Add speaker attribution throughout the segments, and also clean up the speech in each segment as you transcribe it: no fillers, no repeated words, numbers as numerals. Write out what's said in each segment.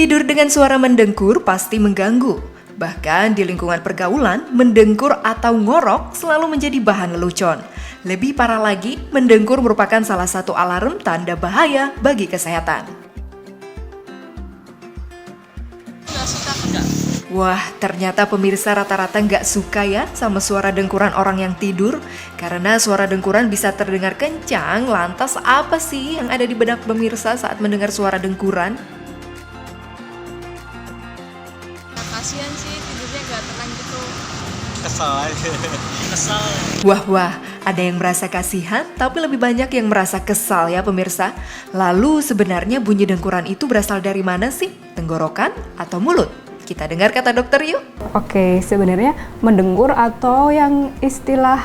Speaker 1: Tidur dengan suara mendengkur pasti mengganggu. Bahkan di lingkungan pergaulan, mendengkur atau ngorok selalu menjadi bahan lelucon. Lebih parah lagi, mendengkur merupakan salah satu alarm tanda bahaya bagi kesehatan.
Speaker 2: Nggak suka enggak?
Speaker 1: Wah, ternyata pemirsa rata-rata nggak suka ya sama suara dengkuran orang yang tidur. Karena suara dengkuran bisa terdengar kencang, lantas apa sih yang ada di benak pemirsa saat mendengar suara dengkuran?
Speaker 2: Ya, kasihan sih tidurnya nggak tenang gitu.
Speaker 3: Kesel aja. Kesel.
Speaker 1: Wah, ada yang merasa kasihan, tapi lebih banyak yang merasa kesal ya pemirsa. Lalu sebenarnya bunyi dengkuran itu berasal dari mana sih? Tenggorokan atau mulut? Kita dengar kata dokter yuk.
Speaker 4: Oke, sebenarnya mendengkur atau yang istilah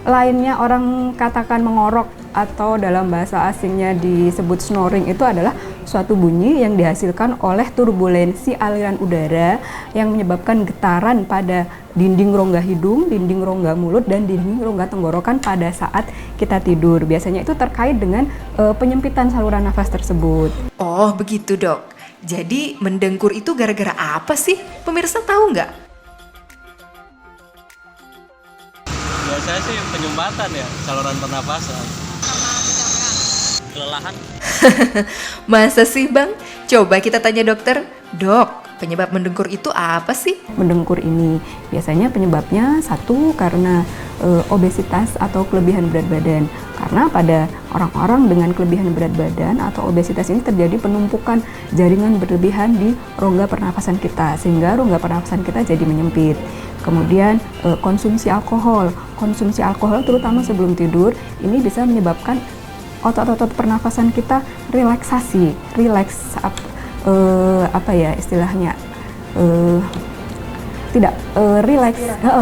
Speaker 4: lainnya orang katakan mengorok atau dalam bahasa asingnya disebut snoring itu adalah suatu bunyi yang dihasilkan oleh turbulensi aliran udara yang menyebabkan getaran pada dinding rongga hidung, dinding rongga mulut, dan dinding rongga tenggorokan pada saat kita tidur. Biasanya itu terkait dengan penyempitan saluran nafas tersebut.
Speaker 1: Oh begitu dok. Jadi mendengkur itu gara-gara apa sih? Pemirsa tahu nggak?
Speaker 3: Biasanya sih penyumbatan ya, saluran pernapasan.
Speaker 2: Karena kecapean.
Speaker 3: Kelelahan.
Speaker 1: Masa sih bang? Coba kita tanya dokter. Dok, penyebab mendengkur itu apa sih?
Speaker 4: Mendengkur ini biasanya penyebabnya satu karena obesitas atau kelebihan berat badan. Karena pada orang-orang dengan kelebihan berat badan atau obesitas ini terjadi penumpukan jaringan berlebihan di rongga pernafasan kita sehingga rongga pernafasan kita jadi menyempit. Kemudian konsumsi alkohol terutama sebelum tidur ini bisa menyebabkan otot-otot pernafasan kita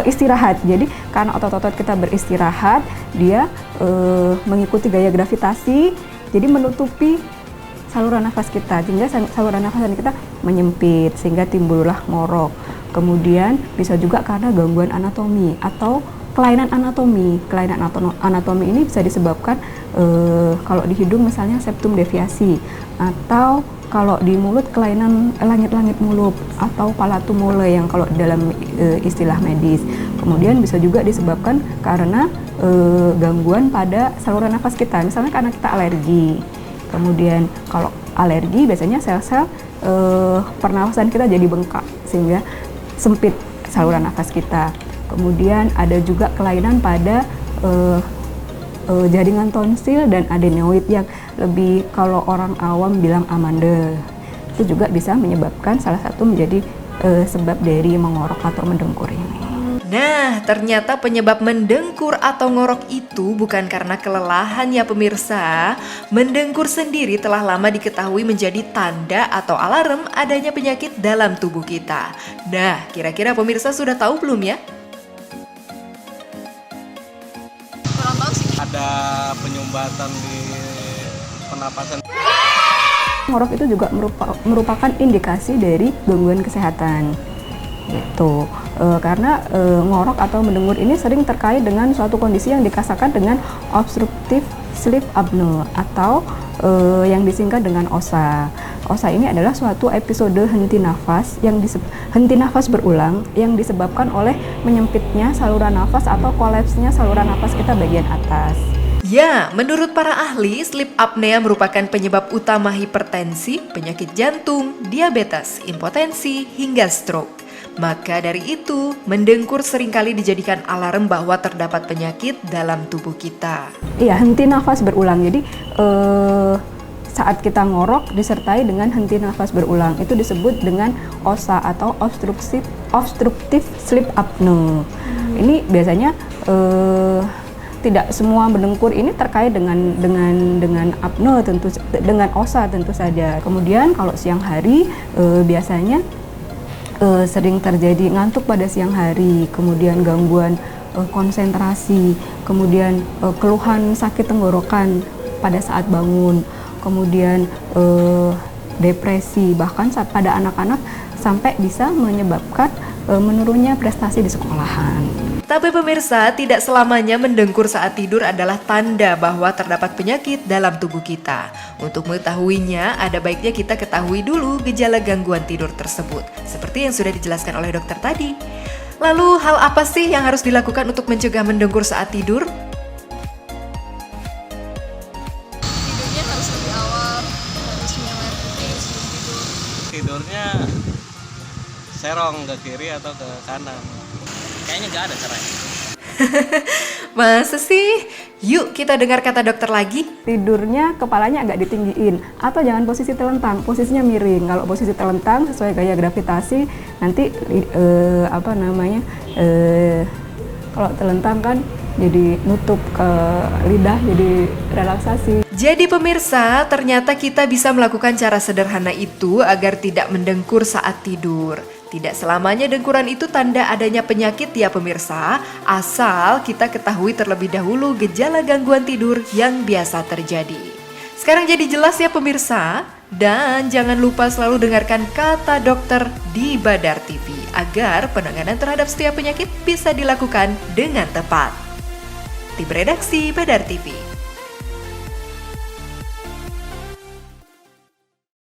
Speaker 4: istirahat. Jadi karena otot-otot kita beristirahat, dia mengikuti gaya gravitasi, jadi menutupi saluran nafas kita, sehingga saluran nafasan kita menyempit, sehingga timbullah ngorok. Kemudian bisa juga karena gangguan anatomi atau kelainan anatomi. Kelainan anatomi ini bisa disebabkan kalau di hidung misalnya septum deviasi, atau kalau di mulut kelainan langit-langit mulut atau palatum mole yang kalau dalam istilah medis. Kemudian bisa juga disebabkan karena gangguan pada saluran nafas kita, misalnya karena kita alergi. Kemudian kalau alergi biasanya sel-sel pernafasan kita jadi bengkak sehingga sempit saluran nafas kita. Kemudian ada juga kelainan pada jaringan tonsil dan adenoid yang lebih kalau orang awam bilang amandel. Itu juga bisa menyebabkan salah satu menjadi sebab dari mengorok atau mendengkur ini.
Speaker 1: Nah, ternyata penyebab mendengkur atau ngorok itu bukan karena kelelahan ya pemirsa. Mendengkur sendiri telah lama diketahui menjadi tanda atau alarm adanya penyakit dalam tubuh kita. Nah, kira-kira pemirsa sudah tahu belum ya?
Speaker 2: Kurang tahu sih.
Speaker 3: Ada penyumbatan di pernapasan.
Speaker 4: Ngorok itu juga merupakan indikasi dari gangguan kesehatan. Gitu. Karena ngorok atau mendengkur ini sering terkait dengan suatu kondisi yang dirasakan dengan obstructive sleep apnea atau yang disingkat dengan OSA. OSA ini adalah suatu episode henti nafas berulang yang disebabkan oleh menyempitnya saluran nafas atau kolapsnya saluran nafas kita bagian atas.
Speaker 1: Ya, menurut para ahli, sleep apnea merupakan penyebab utama hipertensi, penyakit jantung, diabetes, impotensi, hingga stroke. Maka dari itu, mendengkur seringkali dijadikan alarm bahwa terdapat penyakit dalam tubuh kita.
Speaker 4: Iya, henti nafas berulang. Jadi saat kita ngorok disertai dengan henti nafas berulang, itu disebut dengan OSA atau obstructive sleep apnea. Ini biasanya tidak semua mendengkur ini terkait dengan apnea dengan OSA tentu saja. Kemudian kalau siang hari biasanya sering terjadi ngantuk pada siang hari, kemudian gangguan konsentrasi, kemudian keluhan sakit tenggorokan pada saat bangun, kemudian depresi, bahkan pada anak-anak sampai bisa menyebabkan menurunnya prestasi di sekolahan.
Speaker 1: Tapi pemirsa, tidak selamanya mendengkur saat tidur adalah tanda bahwa terdapat penyakit dalam tubuh kita. Untuk mengetahuinya, ada baiknya kita ketahui dulu gejala gangguan tidur tersebut, seperti yang sudah dijelaskan oleh dokter tadi. Lalu, hal apa sih yang harus dilakukan untuk mencegah mendengkur saat tidur?
Speaker 2: Tidurnya harus lebih awal, harus minum air putih sebelum tidur.
Speaker 3: Tidurnya serong ke kiri atau ke kanan. Kayaknya nggak ada caranya.
Speaker 1: Masa sih? Yuk kita dengar kata dokter lagi.
Speaker 4: Tidurnya kepalanya agak ditinggiin atau jangan posisi telentang, posisinya miring. Kalau posisi telentang sesuai gaya gravitasi nanti kalau telentang kan jadi nutup ke lidah, jadi relaksasi.
Speaker 1: Jadi pemirsa, ternyata kita bisa melakukan cara sederhana itu agar tidak mendengkur saat tidur. Tidak selamanya dengkuran itu tanda adanya penyakit ya pemirsa, asal kita ketahui terlebih dahulu gejala gangguan tidur yang biasa terjadi. Sekarang jadi jelas ya pemirsa, dan jangan lupa selalu dengarkan kata dokter di Badar TV agar penanganan terhadap setiap penyakit bisa dilakukan dengan tepat. Tim Redaksi Badar TV.